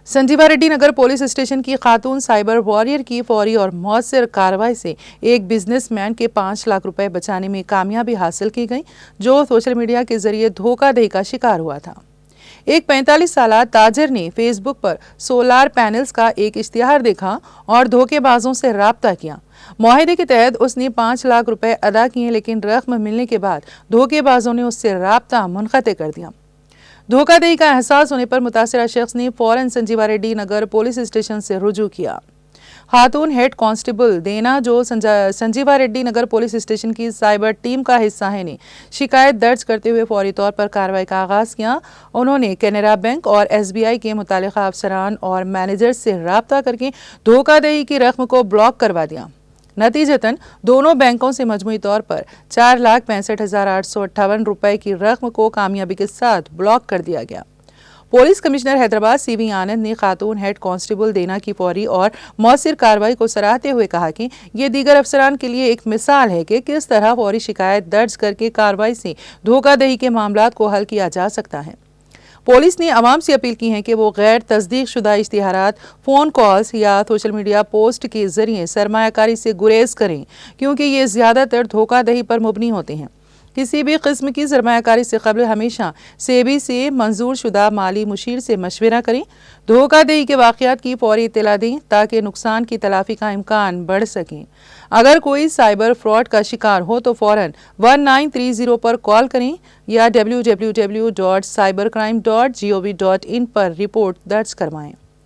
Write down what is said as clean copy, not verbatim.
संजीवा रेड्डी नगर police station की खातून cyber warrior की फौरी और मौसर कार्रवाई से एक बिजनेसमैन के 5 लाख रुपए बचाने में कामयाबी हासिल की गई, जो सोशल मीडिया के जरिए धोखाधड़ी का शिकार हुआ था। एक 45 साला ताजिर ने फेसबुक पर सोलार पैनल्स का एक इश्तिहार देखा और धोखेबाजों से राब्ता किया। मुआहदे के तहत उसने 5 लाख रुपए अदा किए, लेकिन रकम मिलने के बाद धोखेबाजों ने उससे राब्ता मुनक़ते कर दिया। धोखाधड़ी का एहसास होने पर मुतासिरा शख्स ने फौरन संजीवा रेड्डी नगर पुलिस स्टेशन से रुजू किया। खातून हेड कांस्टेबल देना, जो संजीवा रेड्डी नगर पुलिस स्टेशन की साइबर टीम का हिस्सा है, ने शिकायत दर्ज करते हुए फौरी तौर पर कार्रवाई का आगाज किया। उन्होंने कैनरा बैंक और SBI के मुतालिका अफसरान और मैनेजर से राब्ता करके धोखाधड़ी की रकम को ब्लॉक करवा दिया। नतीजतन दोनों बैंकों से मजमूई तौर पर 4,65,858 रुपए की रकम को कामयाबी के साथ ब्लॉक कर दिया गया। पुलिस कमिश्नर हैदराबाद CV आनंद ने खातून हेड कांस्टेबल देना की फौरी और मौसर कार्रवाई को सराहते हुए कहा कि ये दीगर अफसरान के लिए एक मिसाल है कि किस तरह फौरी शिकायत दर्ज करके कार्रवाई से धोखाधड़ी के मामलात को हल किया जा सकता है। पुलिस ने अवाम से अपील की है कि वो गैर तस्दीक शुदा इश्तिहारात, फ़ोन कॉल्स या सोशल मीडिया पोस्ट के ज़रिए सरमायाकारी से गुरेज करें, क्योंकि ये ज़्यादातर धोखाधड़ी पर मुबनी होते हैं। किसी भी किस्म की सरमायाकारी से कबल हमेशा सेबी से मंजूर शुदा माली मुशीर से मशवरा करें। धोखाधड़ी के वाक़यात की फौरी इत्तला दें ताकि नुकसान की तलाफ़ी का इम्कान बढ़ सके। अगर कोई साइबर फ्रॉड का शिकार हो तो फ़ौरन 1930 पर कॉल करें या www.cybercrime.gov.in पर रिपोर्ट दर्ज करवाएं।